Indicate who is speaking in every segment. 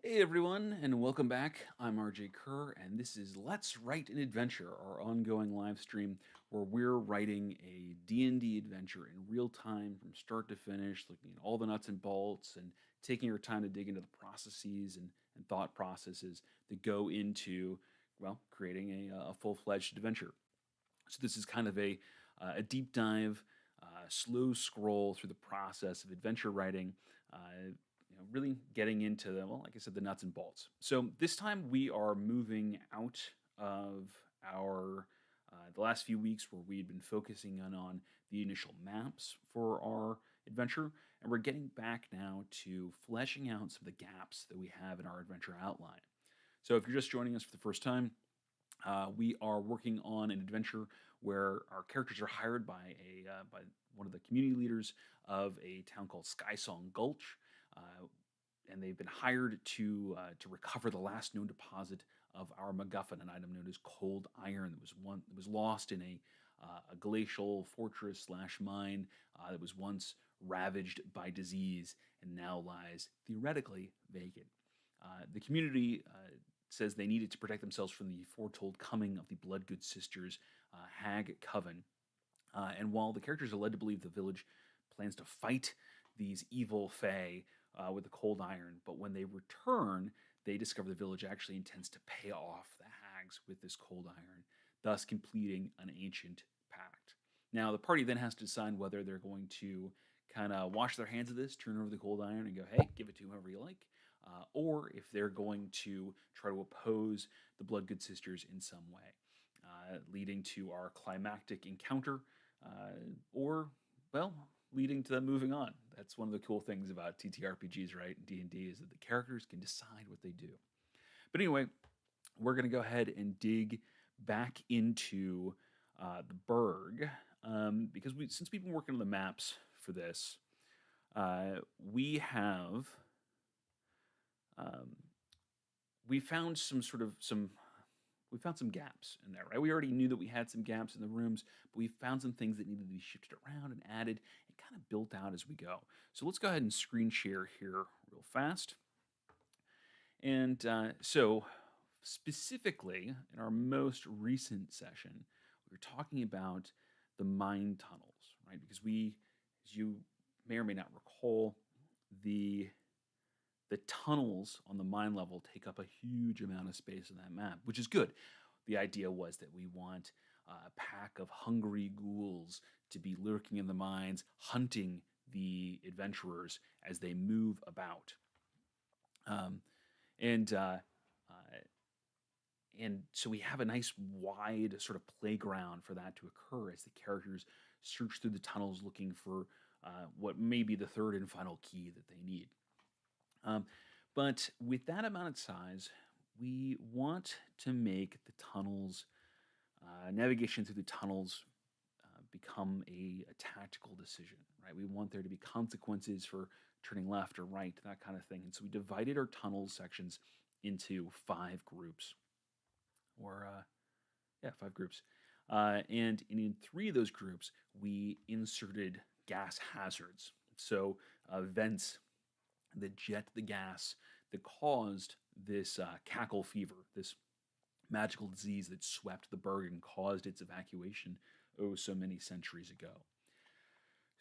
Speaker 1: Hey everyone, and welcome back. I'm RJ Kerr, and this is Let's Write an Adventure, our ongoing live stream where we're writing a D&D adventure in real time from start to finish, looking at all the nuts and bolts and taking our time to dig into the processes and thought processes that go into, well, creating a full-fledged adventure. So this is kind of a deep dive, slow scroll through the process of adventure writing. Really getting into the, well, like I said, the nuts and bolts. So this time we are moving out of our the last few weeks where we had been focusing on the initial maps for our adventure, and we're getting back now to fleshing out some of the gaps that we have in our adventure outline. So if you're just joining us for the first time, we are working on an adventure where our characters are hired by one of the community leaders of a town called Skysong Gulch, uh, and they've been hired to recover the last known deposit of our MacGuffin, an item known as cold iron that was lost in a glacial fortress slash mine that was once ravaged by disease and now lies theoretically vacant. The community says they needed to protect themselves from the foretold coming of the Bloodgood Sisters Hag Coven. And while the characters are led to believe the village plans to fight these evil fae with the cold iron, but when they return, they discover the village actually intends to pay off the hags with this cold iron, thus completing an ancient pact. Now, the party then has to decide whether they're going to kind of wash their hands of this, turn over the cold iron, and go, hey, give it to whoever you like, or if they're going to try to oppose the Bloodgood Sisters in some way, leading to our climactic encounter, or, well, leading to them moving on. That's one of the cool things about TTRPGs, right? D&D is that the characters can decide what they do. But anyway, we're going to go ahead and dig back into the Berg because since we've been working on the maps for this, we have um, we found we found some gaps in there, right? We already knew that we had some gaps in the rooms, but we found some things that needed to be shifted around and added and kind of built out as we go. So let's go ahead and screen share here real fast. And so specifically in our most recent session, we were talking about the mine tunnels, right? Because as you may or may not recall, the the tunnels on the mine level take up a huge amount of space on that map, which is good. The idea was that we want a pack of hungry ghouls to be lurking in the mines, hunting the adventurers as they move about. Um, and and so we have a nice wide sort of playground for that to occur as the characters search through the tunnels looking for what may be the third and final key that they need. Um, but with that amount of size, we want to make the tunnels, navigation through the tunnels, become a tactical decision, right? We want there to be consequences for turning left or right, that kind of thing. And so we divided our tunnel sections into five groups, or yeah, five groups. And in three of those groups, we inserted gas hazards. So vents that jet the gas that caused this cackle fever, this magical disease that swept the Berg and caused its evacuation oh so many centuries ago.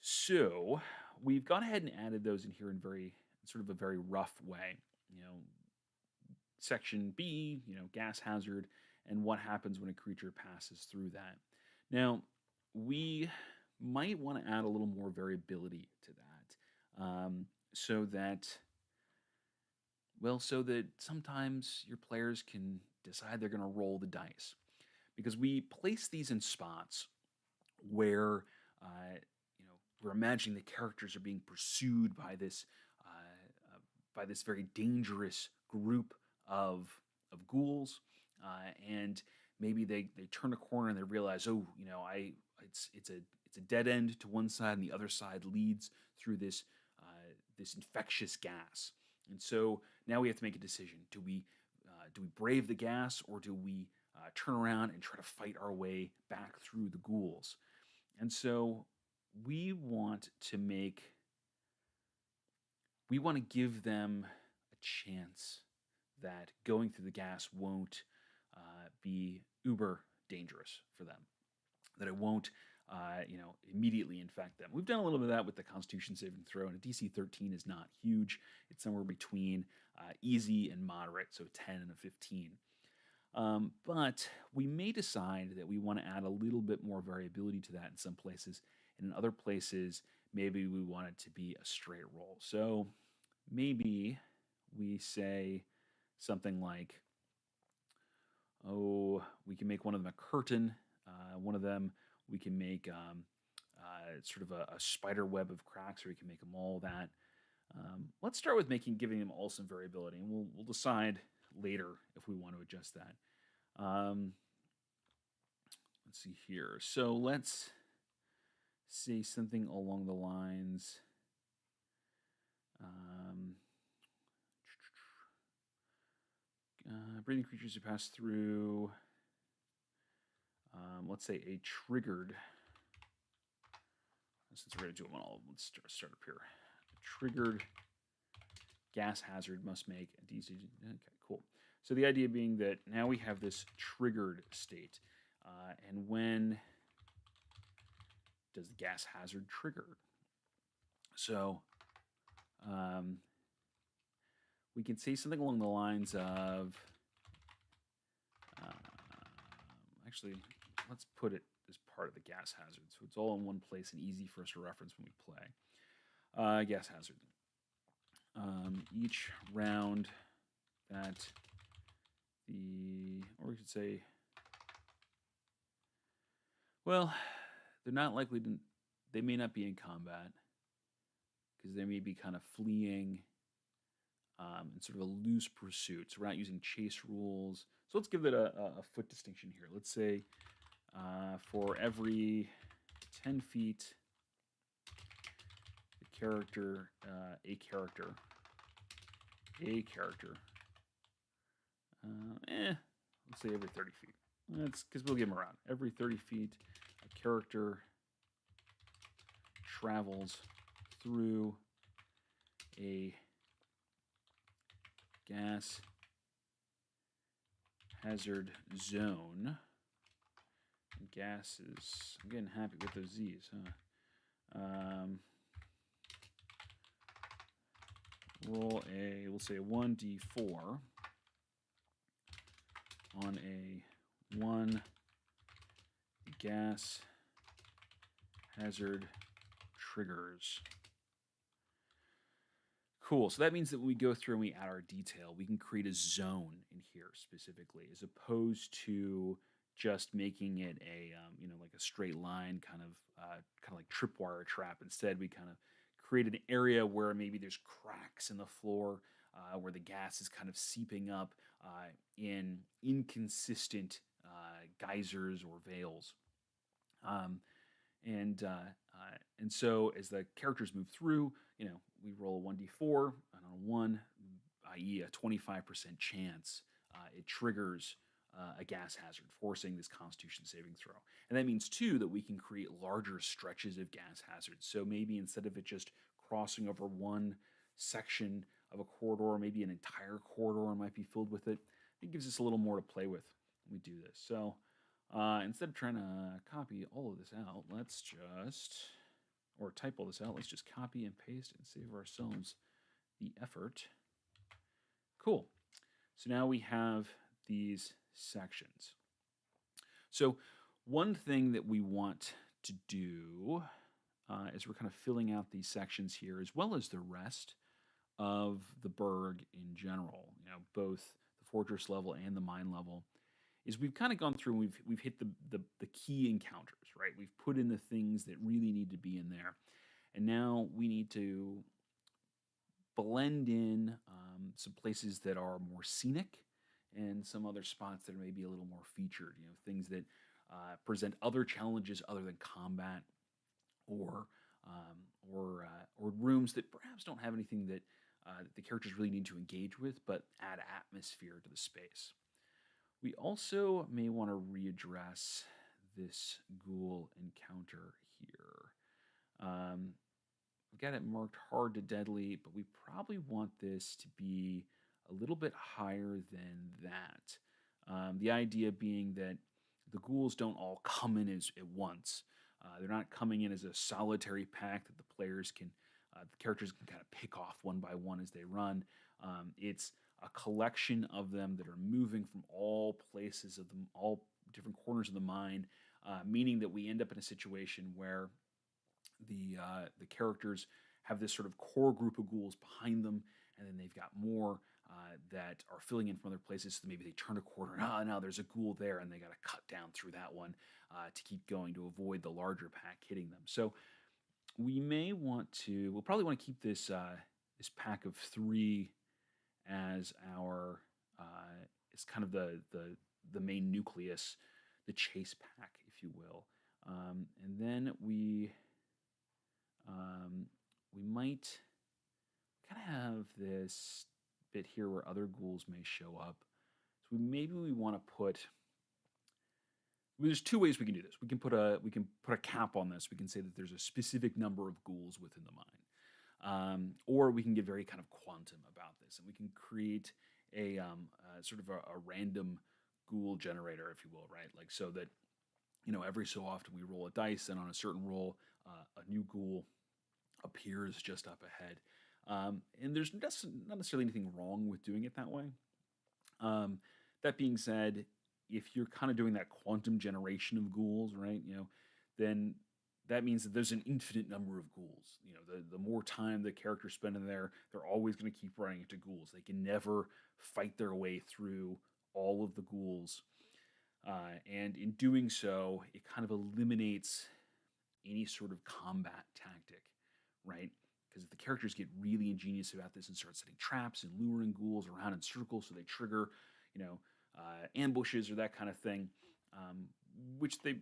Speaker 1: So we've gone ahead and added those in here in sort of a very rough way. You know, section B, gas hazard, and what happens when a creature passes through that. Now, we might want to add a little more variability to that, so that so that sometimes your players can decide they're going to roll the dice. Because we place these in spots where, we're imagining the characters are being pursued by this very dangerous group of ghouls, and maybe they turn a corner and they realize, oh, it's a dead end to one side, and the other side leads through this infectious gas. And so now we have to make a decision. Do we brave the gas, or do we turn around and try to fight our way back through the ghouls? And so we want to give them a chance that going through the gas won't be uber dangerous for them, that it won't, immediately infect them. We've done a little bit of that with the Constitution saving throw, and a DC 13 is not huge. It's somewhere between easy and moderate, so 10 and a 15. But we may decide that we want to add a little bit more variability to that in some places, and in other places, maybe we want it to be a straight roll. So maybe we say something like, oh, we can make one of them a curtain. One of them we can make sort of a spider web of cracks, or we can make them all that. Let's start with giving them all some variability, and we'll decide later if we want to adjust that. Let's see here. So let's say something along the lines. Breathing creatures who pass through, let's say a triggered, since we're going to do them all, let's start up here. A triggered gas hazard must make a DC. Okay, cool. So the idea being that now we have this triggered state. And when does the gas hazard trigger? So we can say something along the lines of, actually, let's put it as part of the gas hazard. So it's all in one place and easy for us to reference when we play. Gas hazard. Each round that or we could say, well, they're not likely to, they may not be in combat because they may be kind of fleeing in sort of a loose pursuit. So we're not using chase rules. So let's give it a foot distinction here. Let's say for every 10 feet, the character, a character, let's say every 30 feet. That's because we'll give them around. Every 30 feet, a character travels through a gas hazard zone. And gases, I'm getting happy with those Z's, huh? Roll we'll say a 1d4 on a 1 gas hazard triggers. Cool. So that means that when we go through and we add our detail, we can create a zone in here specifically, as opposed to just making it a like a straight line kind of like tripwire trap. Instead, we kind of create an area where maybe there's cracks in the floor, where the gas is kind of seeping up in inconsistent geysers or veils. And so as the characters move through, we roll a 1d4, and on a 1, i.e. a 25% chance, it triggers a gas hazard, forcing this Constitution saving throw. And that means, too, that we can create larger stretches of gas hazards. So maybe instead of it just crossing over one section of a corridor, maybe an entire corridor might be filled with it. It gives us a little more to play with when we do this. So instead of trying to copy all of this out, let's just, or type all this out, let's just copy and paste and save ourselves the effort. Cool. So now we have these sections. So one thing that we want to do as we're kind of filling out these sections here, as well as the rest of the burg in general, both the fortress level and the mine level, is we've kind of gone through and we've hit the key encounters, right? We've put in the things that really need to be in there. And now we need to blend in some places that are more scenic and some other spots that are maybe a little more featured, things that present other challenges other than combat, or rooms that perhaps don't have anything that the characters really need to engage with, but add atmosphere to the space. We also may want to readdress this ghoul encounter here. I've got it marked hard to deadly, but we probably want this to be a little bit higher than that. The idea being that the ghouls don't all come in as at once. They're not coming in as a solitary pack that the characters can kind of pick off one by one as they run. It's a collection of them that are moving from all places of them, all different corners of the mine, meaning that we end up in a situation where the characters have this sort of core group of ghouls behind them, and then they've got more that are filling in from other places. So maybe they turn a corner, and now there's a ghoul there, and they got to cut down through that one to keep going to avoid the larger pack hitting them. So we'll probably want to keep this pack of three as our it's kind of the main nucleus, the chase pack, if you will. And then we might kind of have this bit here where other ghouls may show up. So maybe we want to put. There's two ways we can do this. We can put a cap on this. We can say that there's a specific number of ghouls within the mine, or we can get very kind of quantum about this, and we can create a sort of a random ghoul generator, if you will, right? Like so that every so often we roll a dice, and on a certain roll, a new ghoul appears just up ahead. And there's not necessarily anything wrong with doing it that way. That being said, if you're kind of doing that quantum generation of ghouls, right, then that means that there's an infinite number of ghouls. The more time the characters spend in there, they're always going to keep running into ghouls. They can never fight their way through all of the ghouls. And in doing so, it kind of eliminates any sort of combat tactic, right? Because if the characters get really ingenious about this and start setting traps and luring ghouls around in circles so they trigger, ambushes or that kind of thing, which they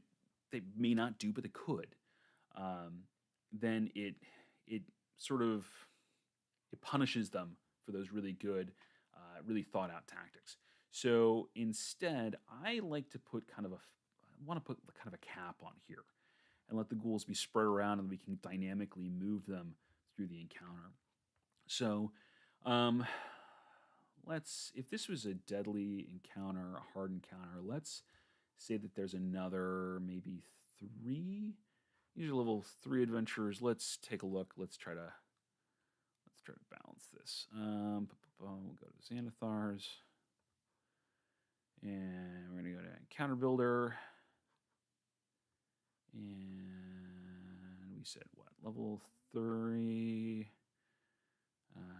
Speaker 1: may not do, but they could, then it sort of it punishes them for those really good, really thought out tactics. So instead, I want to put kind of a cap on here and let the ghouls be spread around, and we can dynamically move them through the encounter. So, if this was a deadly encounter, a hard encounter, let's say that there's another maybe 3. These are level 3 adventurers. Let's take a look. Let's try to balance this. We'll go to Xanathar's. And we're going to go to Encounter Builder. And we said what? Level 3.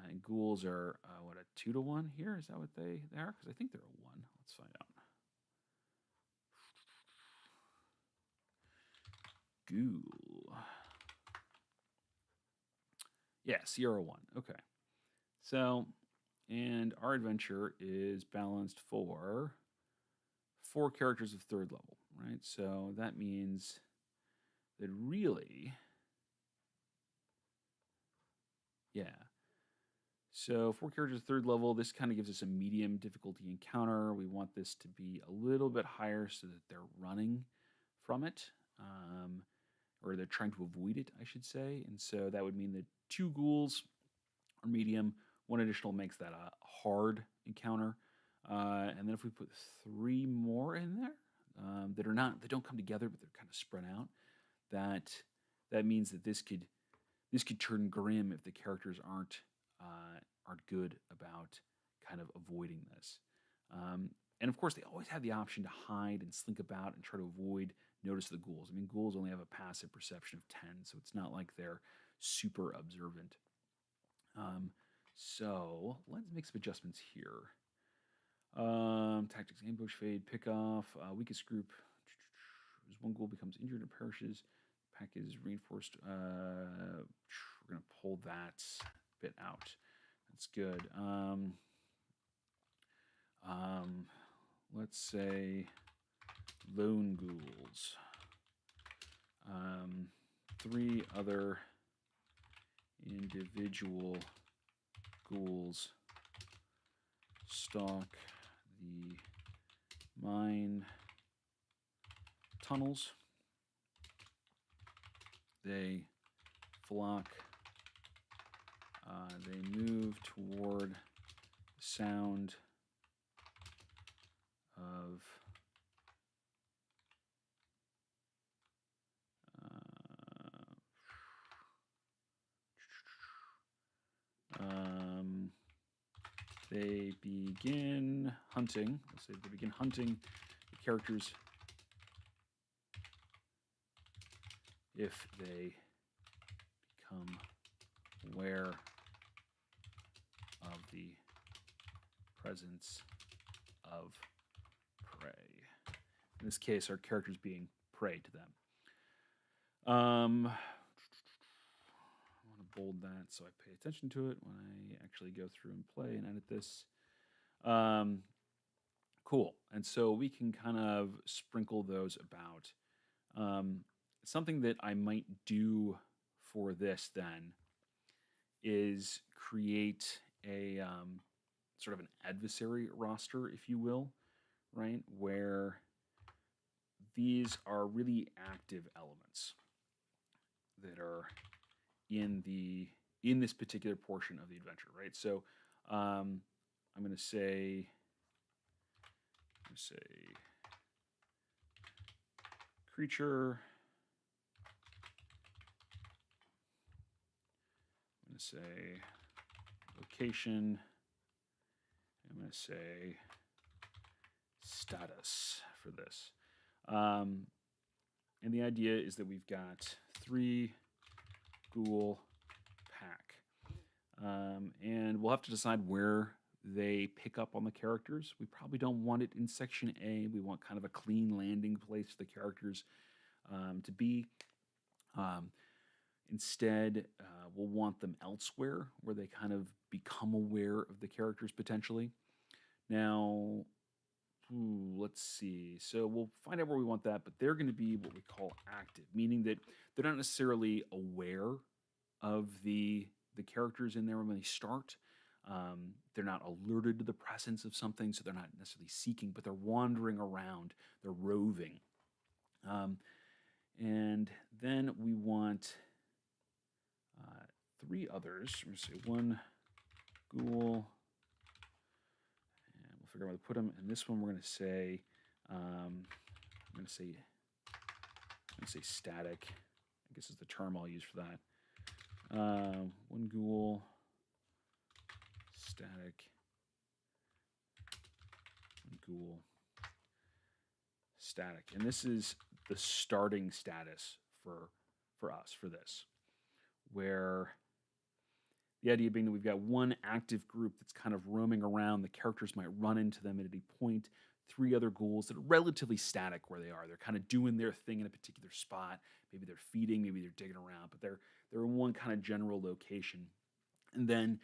Speaker 1: And ghouls are, what, a 2 to 1 here? Is that what they are? Because I think they're a 1. Let's find out. Ghoul. Yeah, Sierra 1. Okay. So, and our adventure is balanced for 4 characters of 3rd level, right? So that means that really, yeah. So 4 characters of 3rd level, this kind of gives us a medium difficulty encounter. We want this to be a little bit higher so that they're running from it, or they're trying to avoid it, I should say. And so that would mean that 2 ghouls are medium. 1 additional makes that a hard encounter. And then if we put 3 more in there they don't come together, but they're kind of spread out, that means that this could turn grim if the characters aren't good about kind of avoiding this. And of course, they always have the option to hide and slink about and try to avoid notice of the ghouls. I mean, ghouls only have a passive perception of 10, so it's not like they're super observant. So let's make some adjustments here. Tactics, ambush, fade, pick off, weakest group. As 1 ghoul becomes injured and perishes, pack is reinforced. We're going to pull that bit out. That's good. Let's say lone ghouls. 3 other individual ghouls stalk the mine tunnels. They flock. They move toward the sound of they begin hunting. Let's say they begin hunting the characters if they become aware of the presence of prey. In this case, our characters being prey to them. I want to bold that so I pay attention to it when I actually go through and play and edit this. Cool. And so we can kind of sprinkle those about. Something that I might do for this then is create a sort of an adversary roster, if you will, right? Where these are really active elements that are in this particular portion of the adventure, right? So I'm going to say creature. I'm going to say location. I'm going to say status for this. And the idea is that we've got 3 ghoul pack. And we'll have to decide where they pick up on the characters. We probably don't want it in section A. We want kind of a clean landing place for the characters to be. Instead, we'll want them elsewhere where they kind of become aware of the characters potentially. Now, let's see. So we'll find out where we want that, but they're going to be what we call active, meaning that they're not necessarily aware of the characters in there when they start. They're not alerted to the presence of something, so they're not necessarily seeking, but they're wandering around. They're roving. And then we want 3 others. We're going to say 1 ghoul. And we'll figure out where to put them. And this one we're going to say, I'm going to say static. I guess is the term I'll use for that. 1 ghoul, static, 1 ghoul, static. And this is the starting status for us for this, where the idea being that we've got 1 active group that's kind of roaming around. The characters might run into them at any point. 3 other ghouls that are relatively static where they are. They're kind of doing their thing in a particular spot. Maybe they're feeding, maybe they're digging around, but they're in 1 kind of general location. And then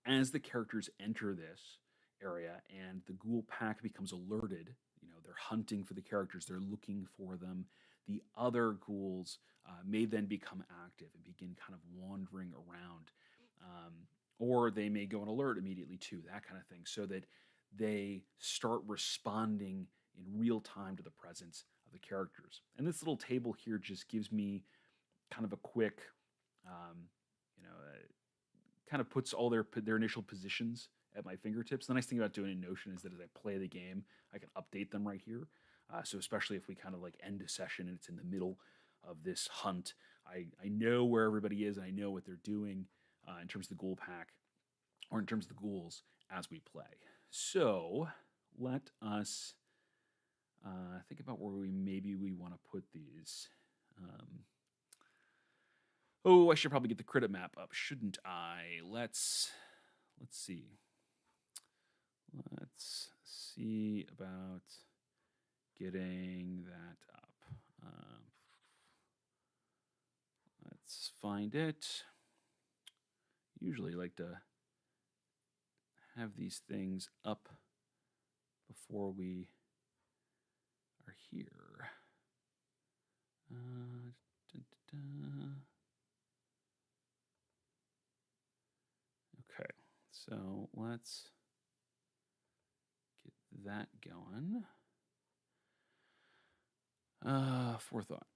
Speaker 1: as the characters enter this area and the ghoul pack becomes alerted, they're hunting for the characters, they're looking for them, the other ghouls may then become active and begin kind of wandering around. Or they may go on alert immediately too, that kind of thing, so that they start responding in real time to the presence of the characters. And this little table here just gives me kind of a quick, kind of puts all their initial positions at my fingertips. The nice thing about doing it in Notion is that as I play the game, I can update them right here. So especially if we kind of like end a session and it's in the middle of this hunt, I know where everybody is and I know what they're doing in terms of the ghoul pack or in terms of the ghouls as we play. So let us think about where we want to put these. I should probably get the credit map up, shouldn't I? Let's see. Let's see about getting that up. Let's find it. Usually like to have these things up before we are here. Okay, so let's get that going. Forethought.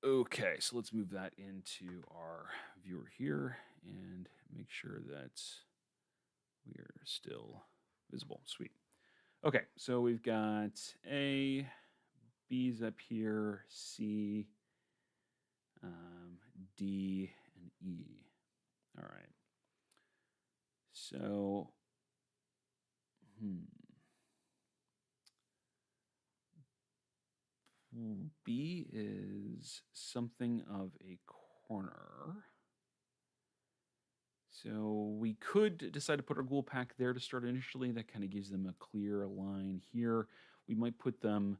Speaker 1: Okay, so let's move that into our viewer here, and make sure that we are still visible. Sweet. Okay, so we've got A, B's up here, C, D, and E. All right. So, B is something of a corner. So we could decide to put our ghoul pack there to start initially. That kind of gives them a clear line here. We might put them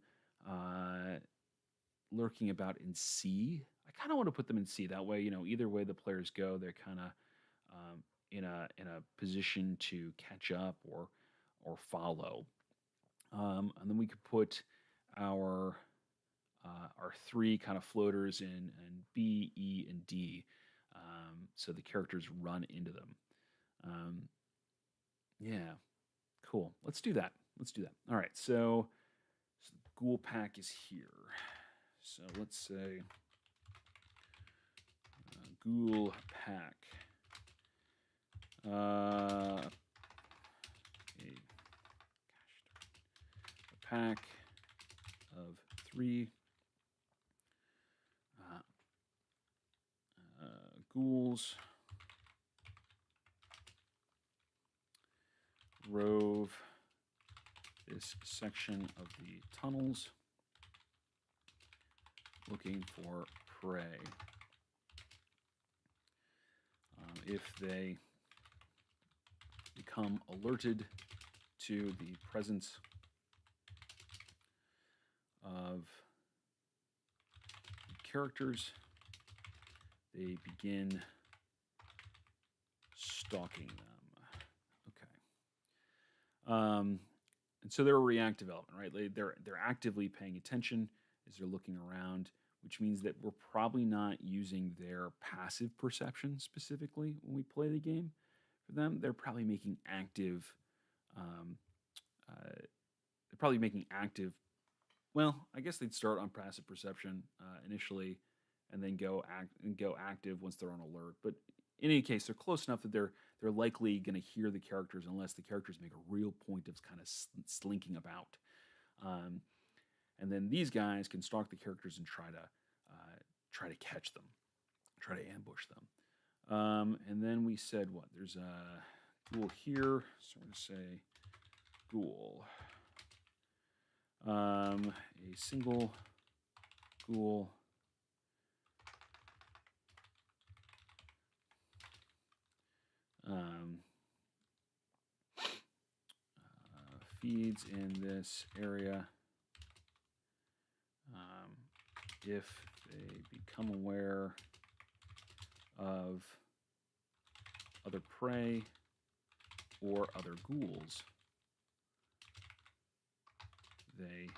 Speaker 1: lurking about in C. I kind of want to put them in C. That way, either way the players go, they're kind of in a position to catch up or follow. And then we could put our 3 kind of floaters in B, E, and D, so the characters run into them. Yeah, cool. Let's do that. All right, so the ghoul pack is here. So let's say ghoul pack. A pack of 3 ghouls rove this section of the tunnels looking for prey. If they become alerted to the presence of characters, they begin stalking them. Okay. And so they're a reactive element, right? They're actively paying attention as they're looking around, which means that we're probably not using their passive perception specifically when we play the game. For them, they're probably making active. Well, I guess they'd start on passive perception initially, and then go active once they're on alert. But in any case, they're close enough that they're likely going to hear the characters unless the characters make a real point of kind of slinking about. And then these guys can stalk the characters and try to catch them, try to ambush them. And then we said what? There's a ghoul here, so we're going to say ghoul. A single ghoul feeds in this area if they become aware of other prey or other ghouls. They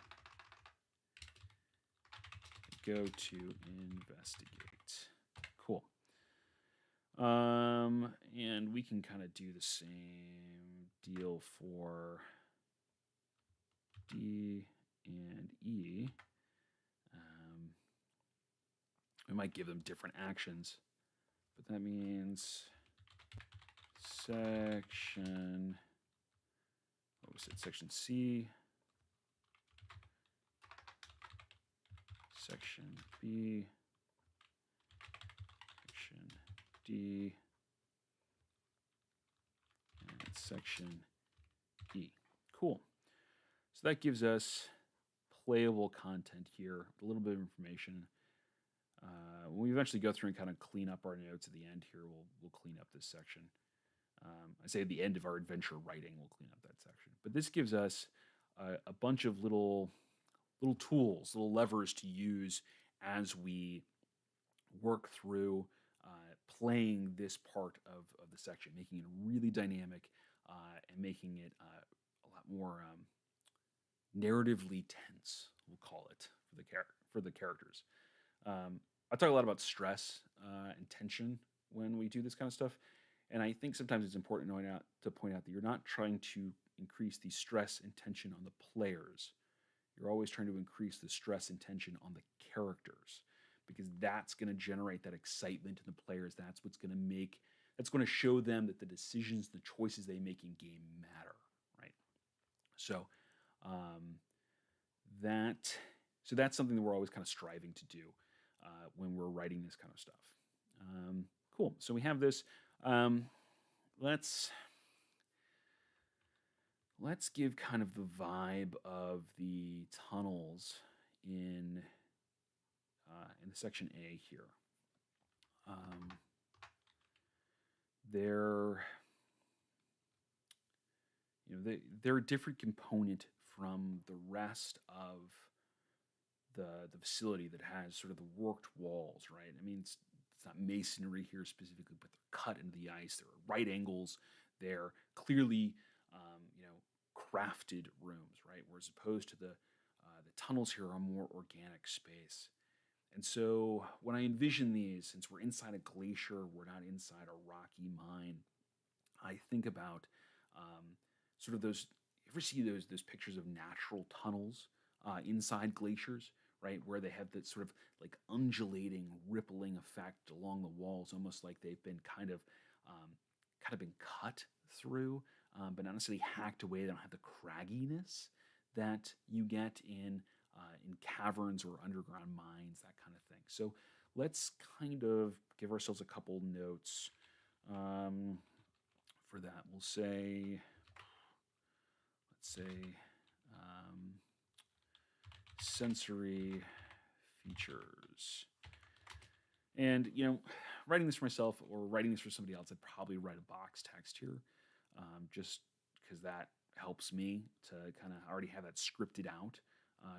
Speaker 1: go to investigate. Cool. And we can kind of do the same deal for D and E. We might give them different actions, but that means section, what was it, section C, section B, section D, and section E. Cool. So that gives us playable content here, a little bit of information. When we eventually go through and kind of clean up our notes at the end here, we'll clean up this section. I say at the end of our adventure writing, we'll clean up that section. But this gives us a bunch of little tools, little levers to use as we work through playing this part of the section, making it really dynamic and making it a lot more narratively tense, we'll call it, for the characters. I talk a lot about stress and tension when we do this kind of stuff, and I think sometimes it's important to point out that you're not trying to increase the stress and tension on the players. You're always trying to increase the stress and tension on the characters, because that's going to generate that excitement in the players. That's what's going to make that's going to show them that the decisions, the choices they make in game matter, right? So um, that that's something that we're always kind of striving to do when we're writing this kind of stuff. Cool. So we have this. Um, let's give kind of the vibe of the tunnels in the section A here. They're they're a different component from the rest of the facility that has sort of the worked walls, right? I mean, it's not masonry here specifically, but they're cut into the ice. There are right angles. They're clearly, crafted rooms, right? Whereas opposed to the tunnels here are more organic space. And so when I envision these, since we're inside a glacier, we're not inside a rocky mine, I think about sort of those. You ever see those pictures of natural tunnels inside glaciers, right, where they have that sort of like undulating, rippling effect along the walls, almost like they've been kind of been cut through, but not necessarily hacked away. They don't have the cragginess that you get in caverns or underground mines, that kind of thing. So let's kind of give ourselves a couple notes. For that, let's say, sensory features. And, writing this for myself or writing this for somebody else, I'd probably write a box text here, just because that helps me to kind of already have that scripted out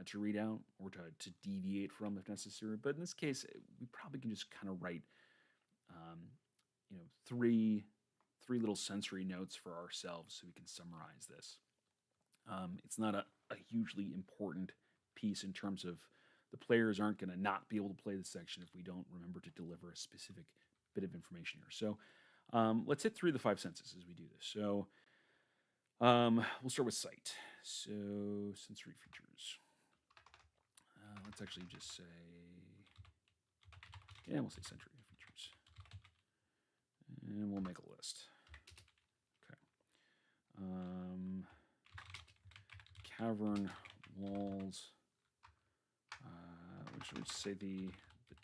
Speaker 1: to read out or to deviate from if necessary. But in this case, we probably can just kind of write, three little sensory notes for ourselves so we can summarize this. It's not a hugely important piece in terms of the players aren't going to not be able to play this section if we don't remember to deliver a specific bit of information here. So let's hit through the 5 senses as we do this. So we'll start with sight. So sensory features. Let's actually just say, we'll say sensory features. And we'll make a list. Okay. Cavern walls. Which would say the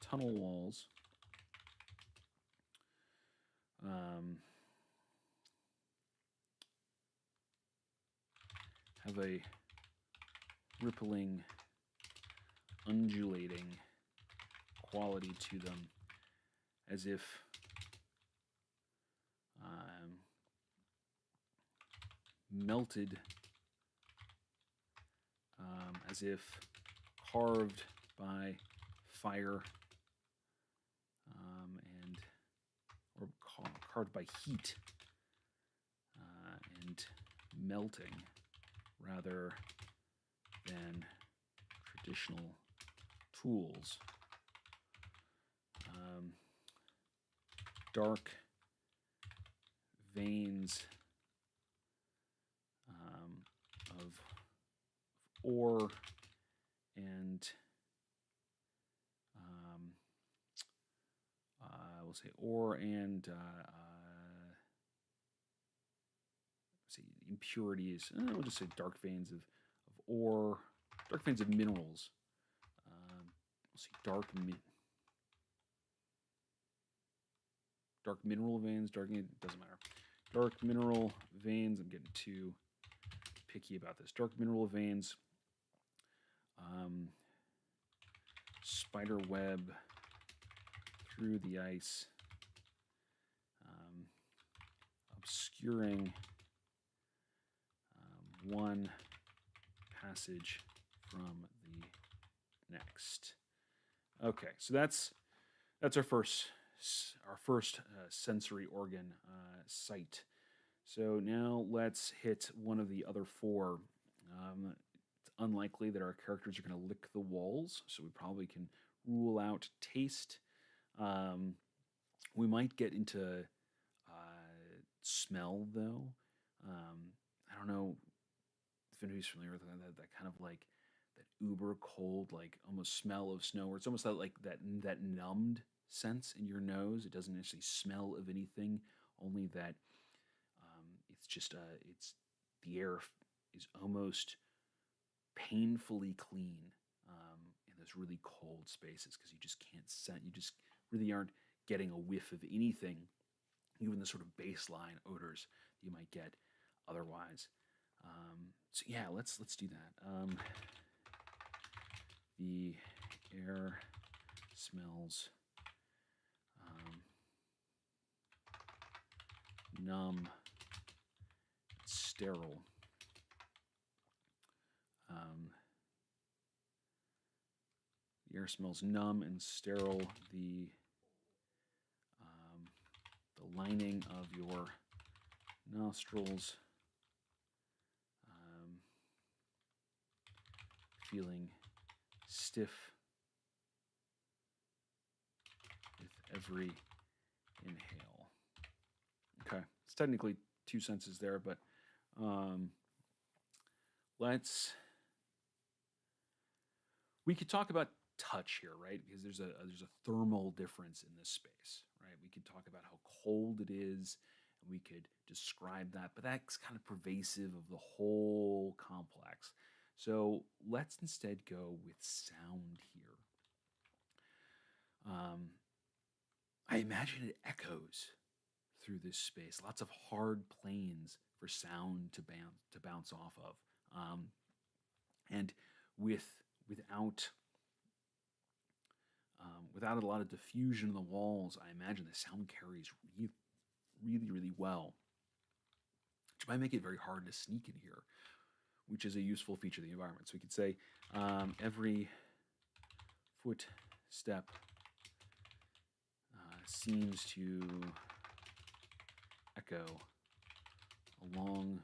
Speaker 1: tunnel walls. Have a rippling, undulating quality to them, as if melted, as if carved by fire, or carved by heat and melting, rather than traditional tools. Dark veins of ore and we'll say ore and see impurities. We'll just say dark veins of ore, dark veins of minerals. We'll see dark mineral veins. It doesn't matter. Dark mineral veins. I'm getting too picky about this. Dark mineral veins. Spider web through the ice, obscuring one passage from the next. Okay, so that's our first sensory organ, sight. So now let's hit one of the other 4. It's unlikely that our characters are going to lick the walls, so we probably can rule out taste. We might get into smell, though. I don't know if anybody's familiar with that kind of like that uber cold, like almost smell of snow, where it's almost like that numbed sense in your nose. It doesn't actually smell of anything only that it's just it's the air is almost painfully clean in those really cold spaces because you just can't scent. You just really aren't getting a whiff of anything, even the sort of baseline odors that you might get otherwise. So yeah, let's do that. The air smells numb, sterile. The air smells numb and sterile. The lining of your nostrils feeling stiff with every inhale. Okay, it's technically two senses there, but we could talk about touch here, right? Because there's a thermal difference in this space, right? We could talk about how cold it is, and we could describe that, but that's kind of pervasive of the whole complex. So let's instead go with sound here. I imagine it echoes through this space. Lots of hard planes for sound to bounce off of, and without without a lot of diffusion in the walls, I imagine the sound carries really well, which might make it very hard to sneak in here, which is a useful feature of the environment. So we could say every footstep seems to echo along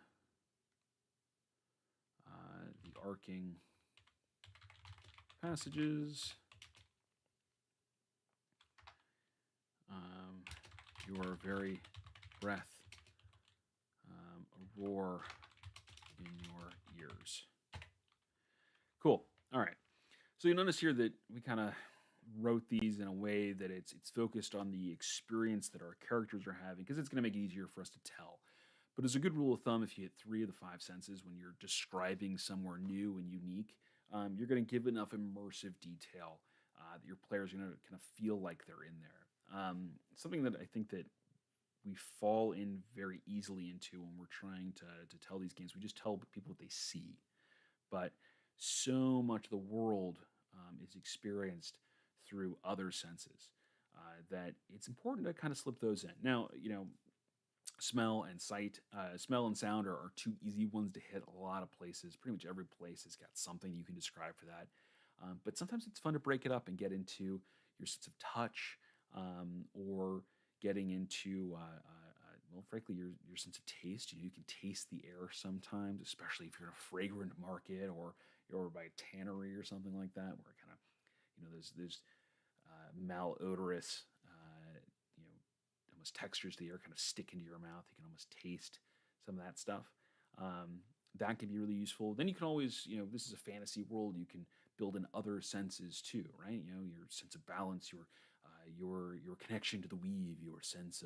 Speaker 1: the arcing passages. Your very breath, a roar in your ears. Cool. All right. So you notice here that we kind of wrote these in a way that it's focused on the experience that our characters are having because it's going to make it easier for us to tell. But as a good rule of thumb, if you hit 3 of the 5 senses when you're describing somewhere new and unique, you're going to give enough immersive detail that your players are going to kind of feel like they're in there. Something that I think that we fall in very easily into when we're trying to tell these games. We just tell people what they see. But so much of the world is experienced through other senses that it's important to kind of slip those in. Now, smell and sight, smell and sound are two easy ones to hit a lot of places. Pretty much every place has got something you can describe for that. But sometimes it's fun to break it up and get into your sense of touch or getting into, well, frankly, your sense of taste. You can taste the air sometimes, especially if you're in a fragrant market or you're over by a tannery or something like that, where kind of, there's malodorous, almost textures to the air kind of stick into your mouth. You can almost taste some of that stuff. That can be really useful. Then you can always, this is a fantasy world. You can build in other senses too, right? Your sense of balance, your connection to the weave, your sense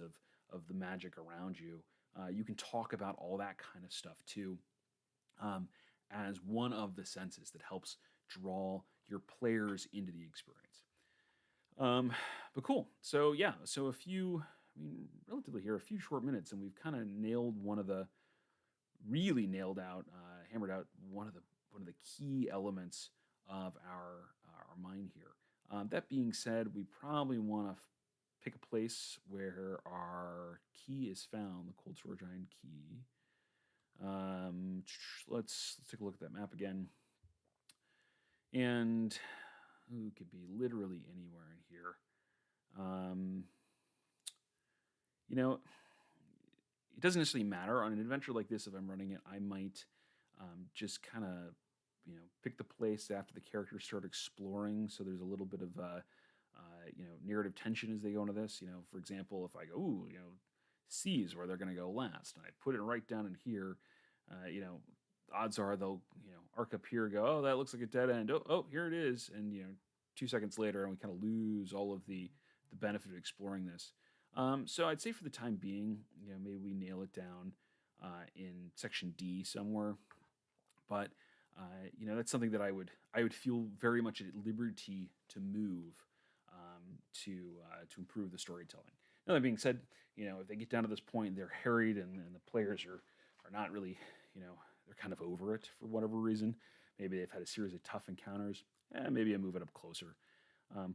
Speaker 1: of the magic around you. You can talk about all that kind of stuff too, as one of the senses that helps draw your players into the experience. But cool. So yeah, so relatively here, a few short minutes, and we've kind of hammered out one of the key elements of our mind here. That being said, we probably want to pick a place where our key is found, the Cold Storage Iron key. Let's take a look at that map again. And it could be literally anywhere in here. It doesn't necessarily matter. On an adventure like this, if I'm running it, I might just kind of, pick the place after the characters start exploring. So there's a little bit of, narrative tension as they go into this. For example, if I go, C is where they're going to go last, and I put it right down in here, odds are they'll, arc up here, go, oh, that looks like a dead end. Oh, here it is. And, 2 seconds later, and we kind of lose all of the benefit of exploring this. So I'd say for the time being, maybe we nail it down in section D somewhere. But that's something that I would feel very much at liberty to move to improve the storytelling. Now that being said, if they get down to this point, they're harried and the players are not really, they're kind of over it for whatever reason. Maybe they've had a series of tough encounters. Maybe I move it up closer.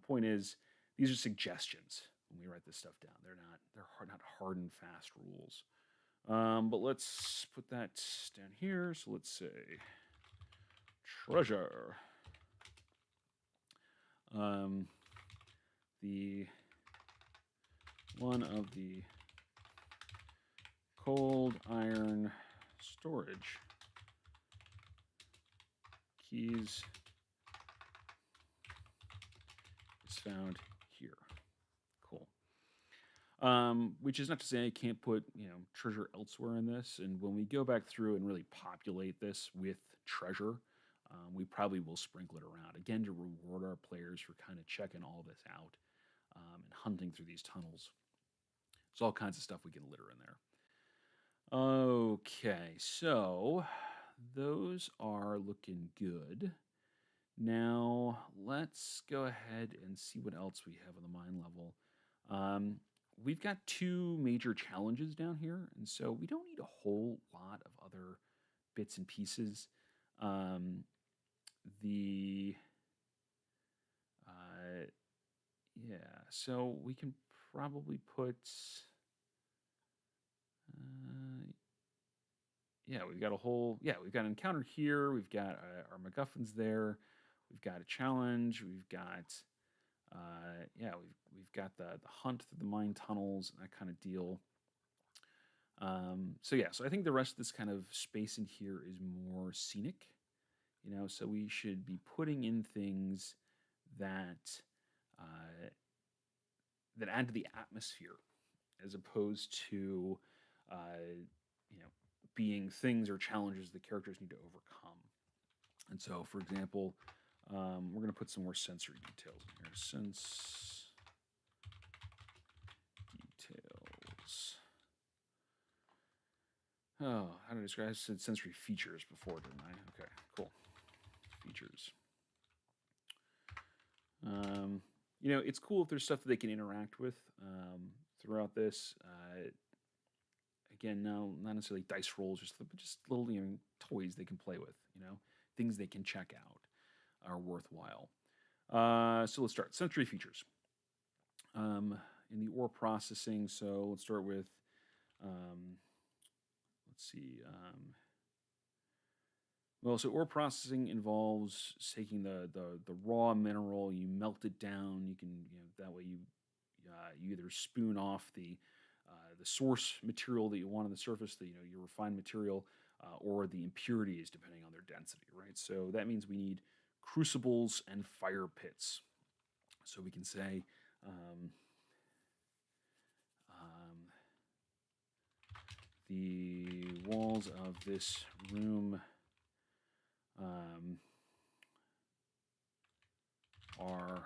Speaker 1: Point is, these are suggestions when we write this stuff down. They're not hard and fast rules. But let's put that down here. So let's say treasure. The one of the cold iron storage keys is found here. Cool. Which is not to say I can't put treasure elsewhere in this. And when we go back through and really populate this with treasure, we probably will sprinkle it around again to reward our players for kind of checking all this out and hunting through these tunnels. There's all kinds of stuff we can litter in there. Okay, so those are looking good. Now let's go ahead and see what else we have on the mine level. We've got two major challenges down here, and so we don't need a whole lot of other bits and pieces. Yeah, so we can probably put, we've got we've got an encounter here, we've got our MacGuffins there, we've got a challenge, we've got, we've got the hunt through the mine tunnels, and that kind of deal. So I think the rest of this kind of space in here is more scenic, so we should be putting in things that that add to the atmosphere as opposed to being things or challenges the characters need to overcome. And so, for example, we're going to put some more sensory details in here. Sense details. Oh, how do I describe? I said sensory features before, didn't I? Okay, cool. Features. It's cool if there's stuff that they can interact with throughout this. Again, no, not necessarily dice rolls, just little toys they can play with. Things they can check out are worthwhile. So let's start sensory features. In the ore processing, so let's start with. Let's see. So ore processing involves taking the raw mineral, you melt it down. You can that way you either spoon off the source material that you want on the surface, your refined material, or the impurities depending on their density, right? So that means we need crucibles and fire pits. So we can say. The walls of this room are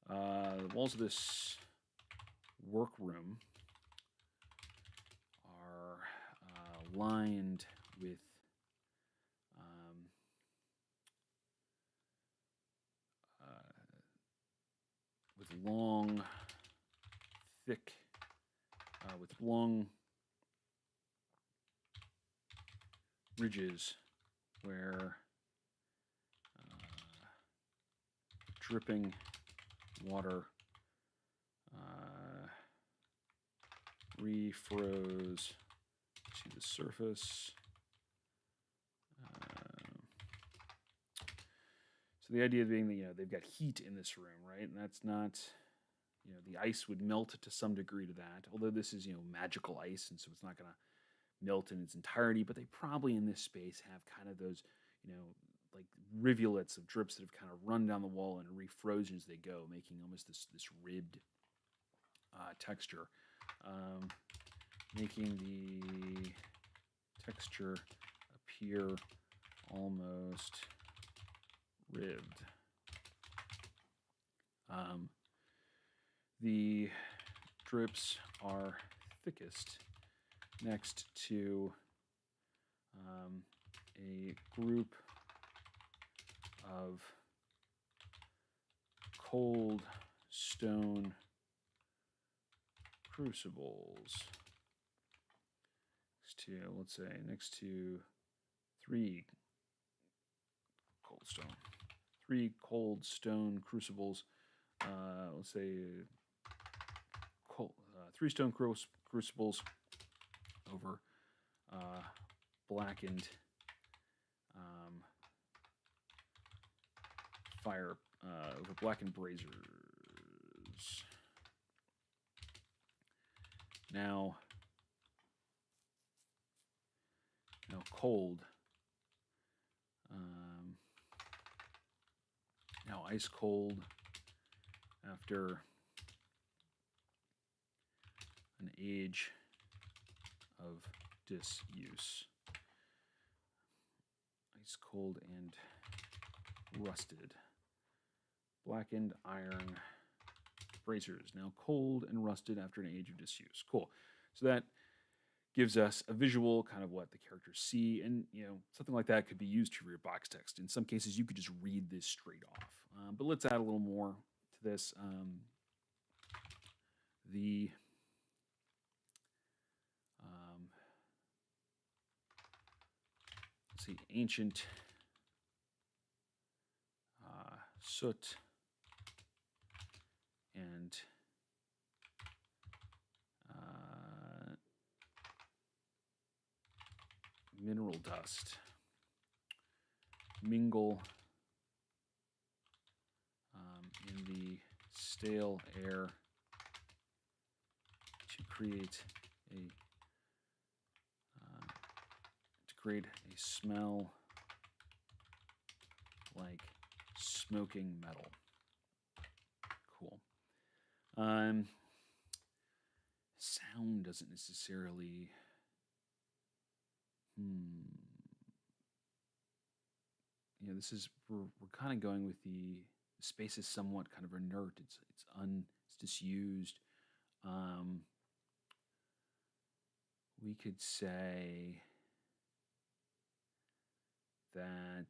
Speaker 1: the walls of this workroom are lined with long, thick, with long ridges where dripping water refroze to the surface. So the idea being that they've got heat in this room, right? And that's not, the ice would melt to some degree to that. Although this is magical ice, and so it's not going to melt in its entirety. But they probably in this space have kind of those, like rivulets of drips that have kind of run down the wall and refrozen as they go, making almost this ribbed texture, making the texture appear almost ribbed. The drips are thickest next to a group of cold stone crucibles. Let's say next to three cold stone crucibles. Let's say three stone crucibles over blackened over blackened braziers. Now cold. Now ice cold after an age of disuse. Ice cold and rusted. Blackened iron braziers, now cold and rusted after an age of disuse. Cool. So that gives us a visual, kind of what the characters see, and something like that could be used to read box text. In some cases, you could just read this straight off. But let's add a little more to this. Let's see, ancient soot and mineral dust mingle in the stale air to create a smell like smoking metal. Cool. Sound doesn't necessarily. This is we're kind of going with the space is somewhat kind of inert. It's disused. We could say that.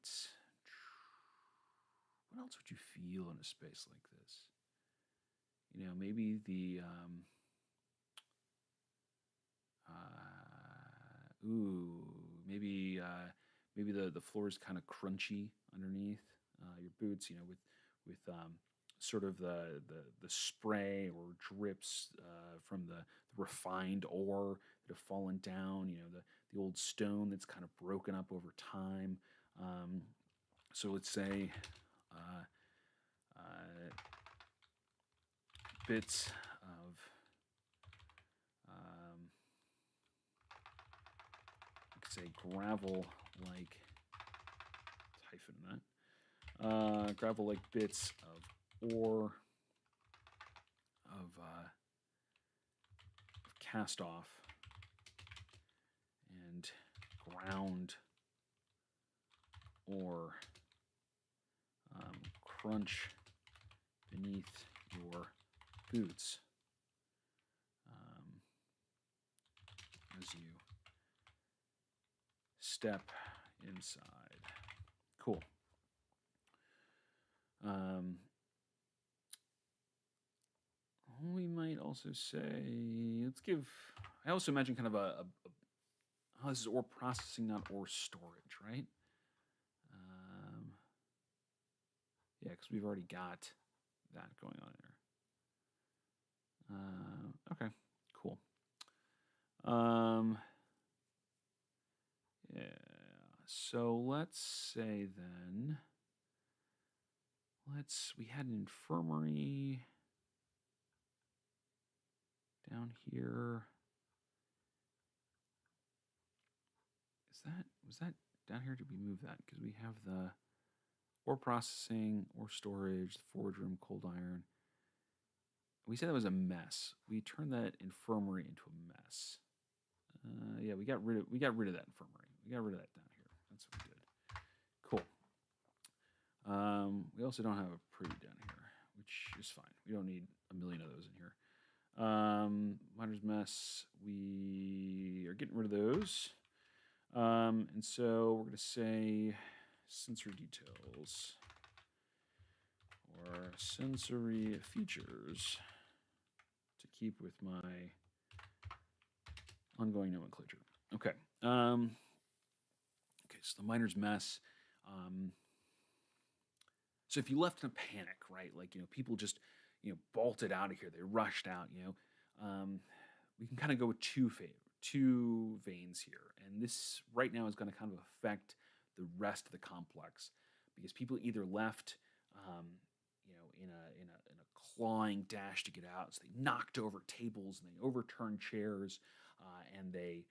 Speaker 1: What else would you feel in a space like this? Maybe the maybe the floor is kind of crunchy underneath your boots. With sort of the spray or drips from the refined ore that have fallen down. The old stone that's kind of broken up over time. So let's say bits of say gravel-like hyphen that gravel-like bits of ore of cast off and ground ore crunch beneath your boots as you step inside. Cool. We might also say, I also imagine kind of this is ore processing, not ore storage, right? Yeah, because we've already got that going on there. Okay, cool. Yeah, so let's say then, we had an infirmary down here. Was that down here? Did we move that? Because we have the ore processing, ore storage, the forge room, cold iron. We said that was a mess. We turned that infirmary into a mess. Yeah, we got rid of that infirmary. We got rid of that down here. That's what we did. Cool. We also don't have a pretty down here, which is fine. We don't need a million of those in here. Miner's Mess, we are getting rid of those. And so we're going to say sensory details or sensory features to keep with my ongoing nomenclature. Okay. Okay, so the Miner's Mess. So if you left in a panic, right? Like, people just, bolted out of here. They rushed out, we can kind of go with two veins here. And this right now is going to kind of affect the rest of the complex because people either left, in a clawing dash to get out. So they knocked over tables and they overturned chairs, and they,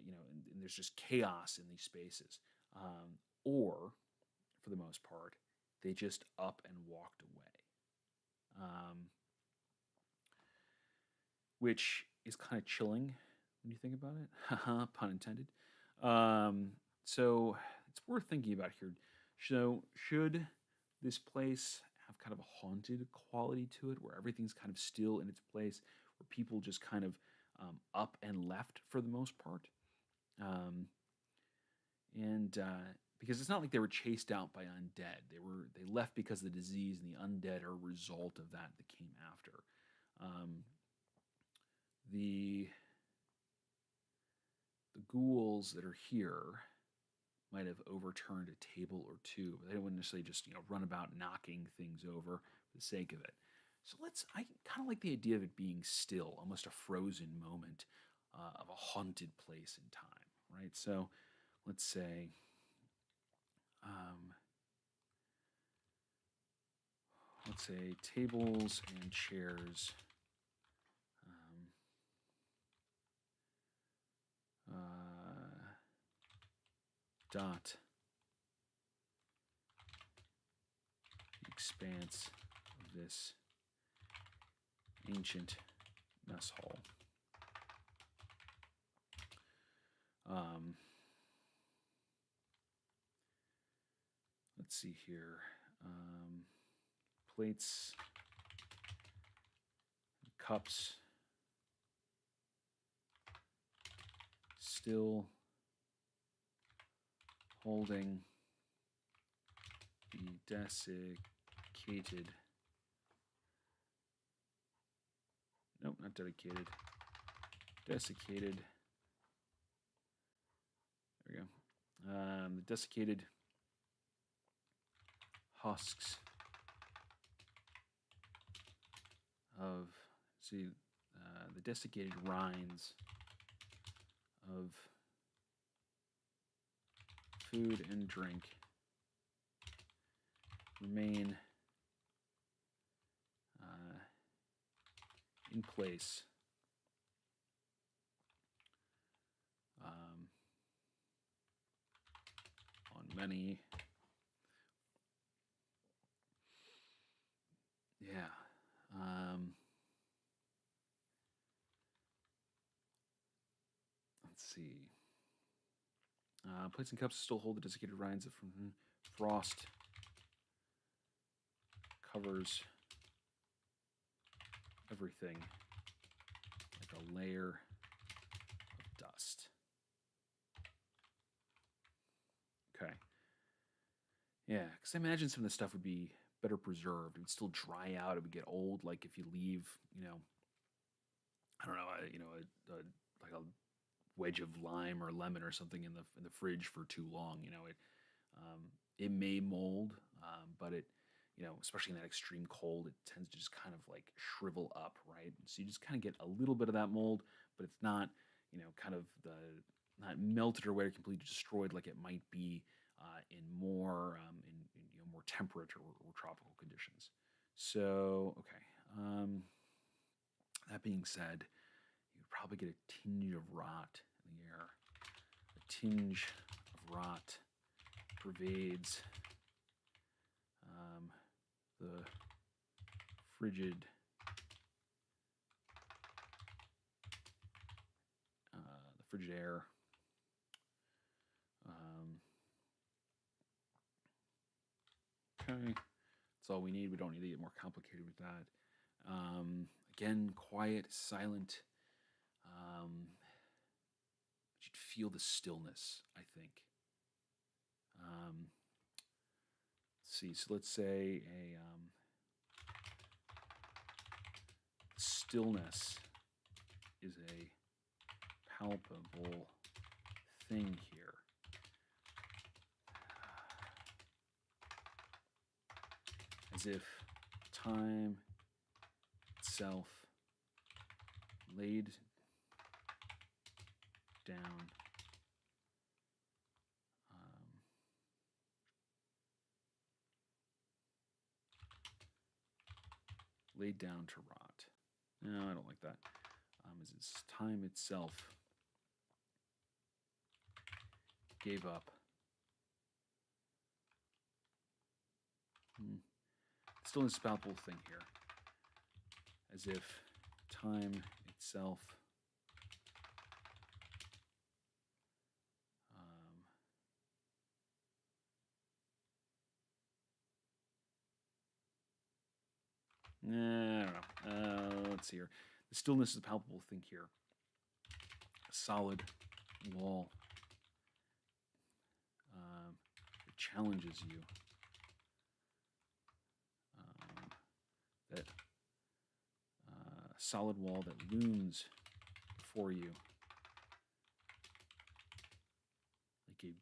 Speaker 1: and there's just chaos in these spaces. Or, for the most part, they just up and walked away, which is kind of chilling when you think about it. Haha, pun intended. So it's worth thinking about here. So should this place have kind of a haunted quality to it, where everything's kind of still in its place, where people just kind of up and left for the most part? Um, and Because it's not like they were chased out by undead. They left because the disease and the undead are a result of that came after. Um, the the ghouls that are here might have overturned a table or two, but they wouldn't necessarily just run about knocking things over for the sake of it. So I kind of like the idea of it being still, almost a frozen moment of a haunted place in time, right? So let's say um, tables and chairs dot the expanse of this ancient mess hall. Let's see here. Plates, cups, still holding the desiccated, nope, not dedicated, desiccated, there we go, the desiccated husks of, the desiccated rinds of food and drink remain in place on many, let's see. Plates and cups still hold the desiccated rinds from frost covers everything like a layer of dust. Okay. Yeah, because I imagine some of this stuff would be better preserved. It would still dry out. It would get old. Like if you leave, I don't know, like a wedge of lime or lemon or something in the fridge for too long. It may mold, but it, especially in that extreme cold, it tends to just kind of like shrivel up, right? So you just kind of get a little bit of that mold, but it's not, kind of not melted or completely destroyed like it might be in more more temperate or tropical conditions. So okay. That being said, you would probably get a tinge of rot in the air. A tinge of rot pervades the frigid air. Okay, that's all we need. We don't need to get more complicated with that. Again, quiet, silent. You'd feel the stillness, I think. Let's see. So let's say a stillness is a palpable thing here. As if time itself laid down laid down to rot. No, I don't like that. As it's time itself gave up. Still is a palpable thing here. As if time itself I don't know. Let's see here. The stillness is a palpable thing here. A solid wall that challenges you. That solid wall that looms before you like a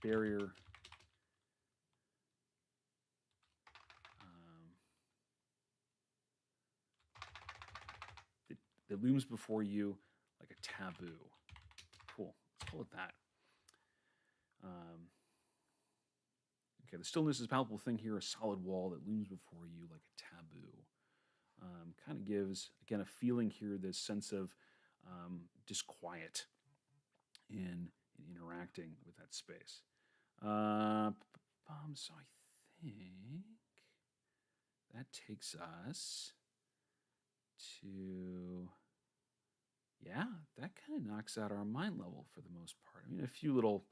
Speaker 1: barrier. That looms before you like a taboo. Cool. Let's call it that. Okay, the stillness is a palpable thing here, a solid wall that looms before you like a taboo. Kind of gives, again, a feeling here, this sense of disquiet in interacting with that space. So I think that takes us to, yeah, that kind of knocks out our mind level for the most part. I mean, a few little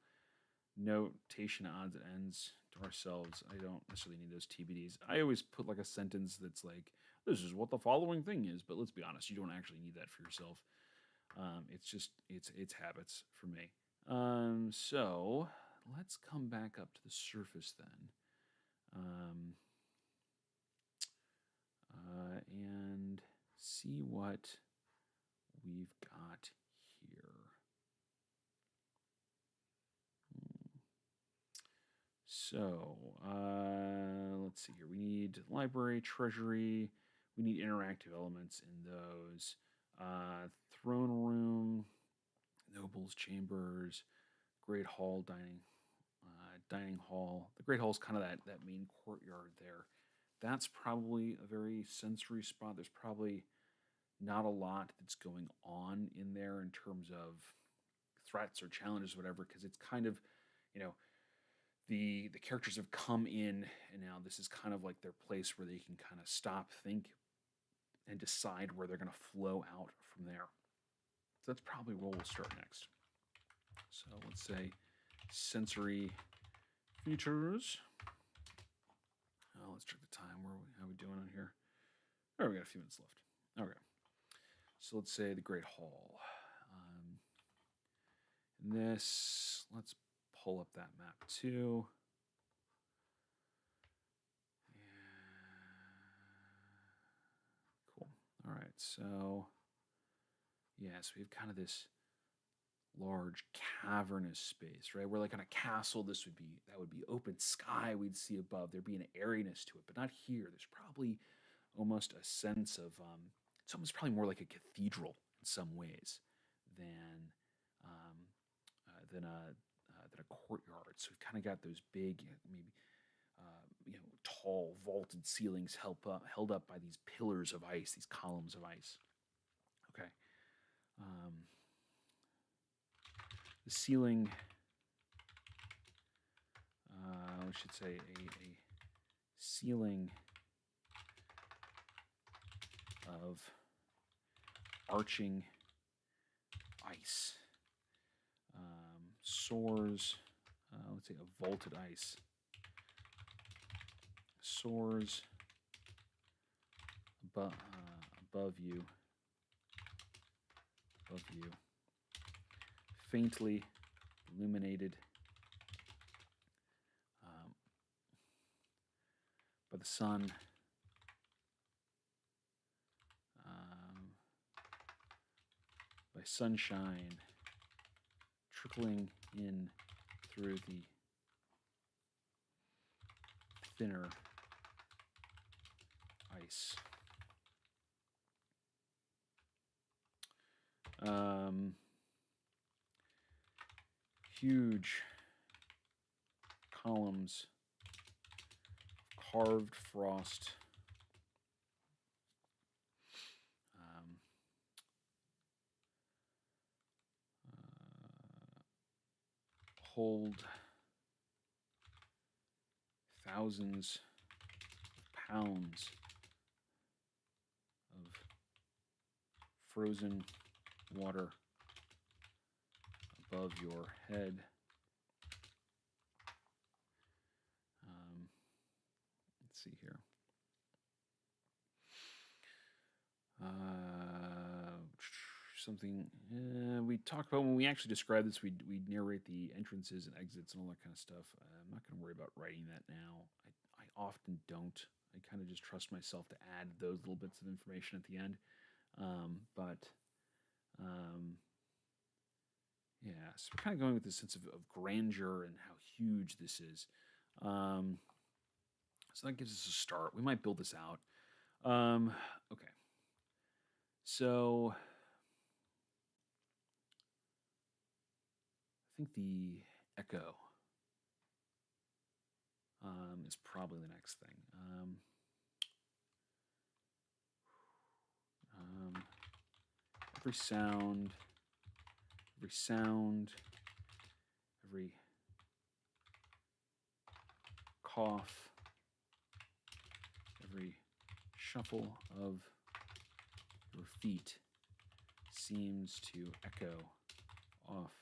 Speaker 1: notation odds and ends to ourselves. I don't necessarily need those TBDs. I always put like a sentence that's like, this is what the following thing is, but let's be honest, you don't actually need that for yourself. It's just, it's habits for me. So let's come back up to the surface then. And see what we've got here. So, let's see here. We need library, treasury. We need interactive elements in those. Throne room, nobles' chambers, great hall, dining hall. The great hall is kind of that main courtyard there. That's probably a very sensory spot. There's probably not a lot that's going on in there in terms of threats or challenges, or whatever, because it's kind of, the characters have come in, and now this is kind of like their place where they can kind of stop, think, and decide where they're going to flow out from there. So that's probably where we'll start next. So let's say sensory features. Let's check the time. How are we doing on here? All right, we got a few minutes left. Okay. So let's say the Great Hall. Let's pull up that map too. Cool. All right. So, yes, we have kind of this large cavernous space, right? Where like on a castle, that would be open sky we'd see above. There'd be an airiness to it, but not here. There's probably almost a sense of it's almost probably more like a cathedral in some ways than a courtyard. So we've kind of got those big, maybe tall vaulted ceilings held up by these pillars of ice, these columns of ice. Okay. The ceiling, we should say a ceiling of arching ice. Soars, let's say a vaulted ice. Soars above you, faintly illuminated by the sun, by sunshine trickling in through the thinner ice. Huge columns of carved frost. Hold thousands of pounds of frozen water above your head. Let's see here. Something we talked about when we actually describe this. We narrate the entrances and exits and all that kind of stuff. I'm not going to worry about writing that now. I often don't. I kind of just trust myself to add those little bits of information at the end. Yeah, so we're kind of going with this sense of grandeur and how huge this is. So that gives us a start. We might build this out. Okay. So I think the echo is probably the next thing. Every sound, every cough, every shuffle of your feet seems to echo off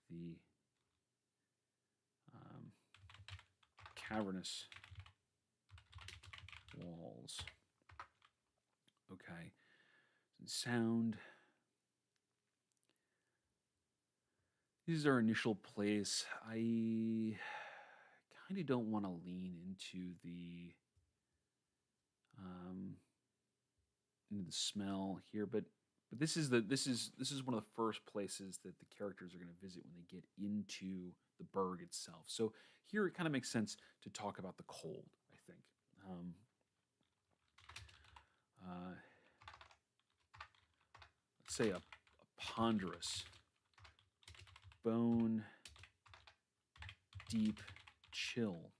Speaker 1: the cavernous walls. Okay. Sound. This is our initial place. I kind of don't want to lean into the smell here, but this is one of the first places that the characters are going to visit when they get into the burg itself. So here it kind of makes sense to talk about the cold, I think. Let's say a ponderous, bone deep chill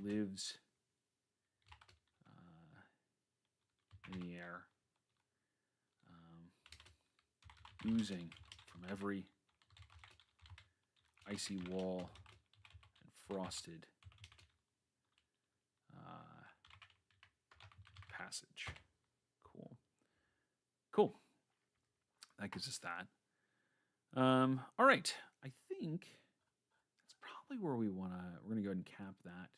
Speaker 1: lives in the air, oozing from every icy wall and frosted passage. Cool. That gives us that. All right. I think that's probably where we're gonna go ahead and cap that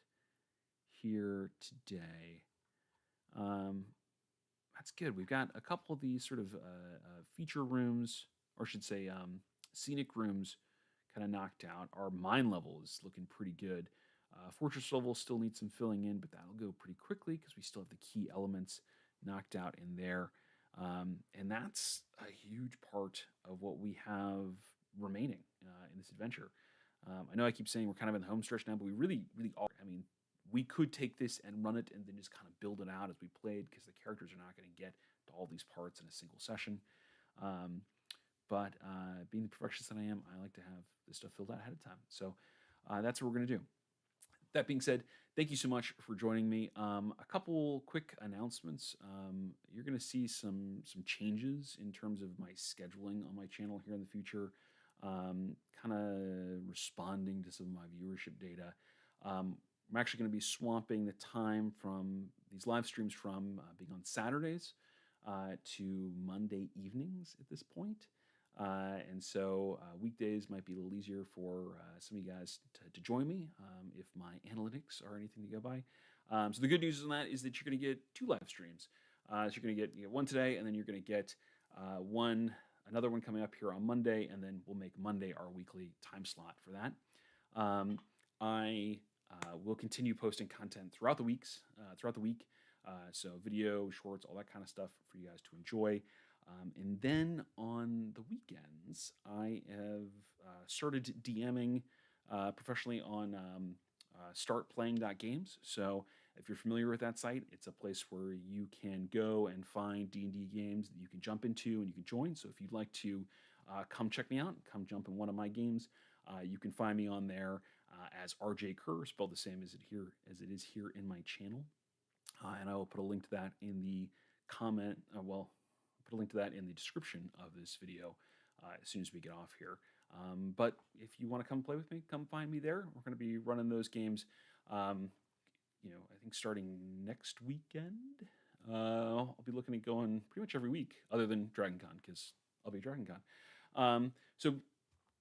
Speaker 1: here today. That's good. We've got a couple of these sort of feature rooms, or I should say scenic rooms, kind of knocked out. Our mine level is looking pretty good. Fortress level still needs some filling in, but that'll go pretty quickly because we still have the key elements knocked out in there. And that's a huge part of what we have remaining in this adventure. I know I keep saying we're kind of in the home stretch now, but we really, really are. I mean, we could take this and run it and then just kind of build it out as we played because the characters are not going to get to all these parts in a single session. But being the perfectionist that I am, I like to have this stuff filled out ahead of time. So that's what we're going to do. That being said, thank you so much for joining me. A couple quick announcements. You're going to see some changes in terms of my scheduling on my channel here in the future, kind of responding to some of my viewership data. I'm actually going to be swapping the time from these live streams from being on Saturdays to Monday evenings at this point. And so weekdays might be a little easier for some of you guys to join me if my analytics are anything to go by. So the good news on that is that you're going to get two live streams. So you're going to get one today, and then you're going to get another one coming up here on Monday, and then we'll make Monday our weekly time slot for that. I will continue posting content throughout the week. So video, shorts, all that kind of stuff for you guys to enjoy. And then on the weekends, I have started DMing professionally on startplaying.games. So if you're familiar with that site, it's a place where you can go and find D&D games that you can jump into and you can join. So if you'd like to come check me out, come jump in one of my games, you can find me on there as RJ Kerr, spelled the same as it is here in my channel. And I will put a link to that in the comment. Put a link to that in the description of this video as soon as we get off here. But if you want to come play with me, come find me there. We're going to be running those games. I think starting next weekend. I'll be looking at going pretty much every week, other than DragonCon, because I'll be at DragonCon. So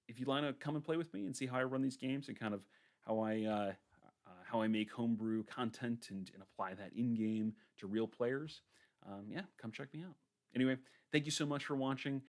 Speaker 1: if you'd like to come and play with me and see how I run these games and kind of how I make homebrew content and apply that in game to real players, come check me out. Anyway, thank you so much for watching.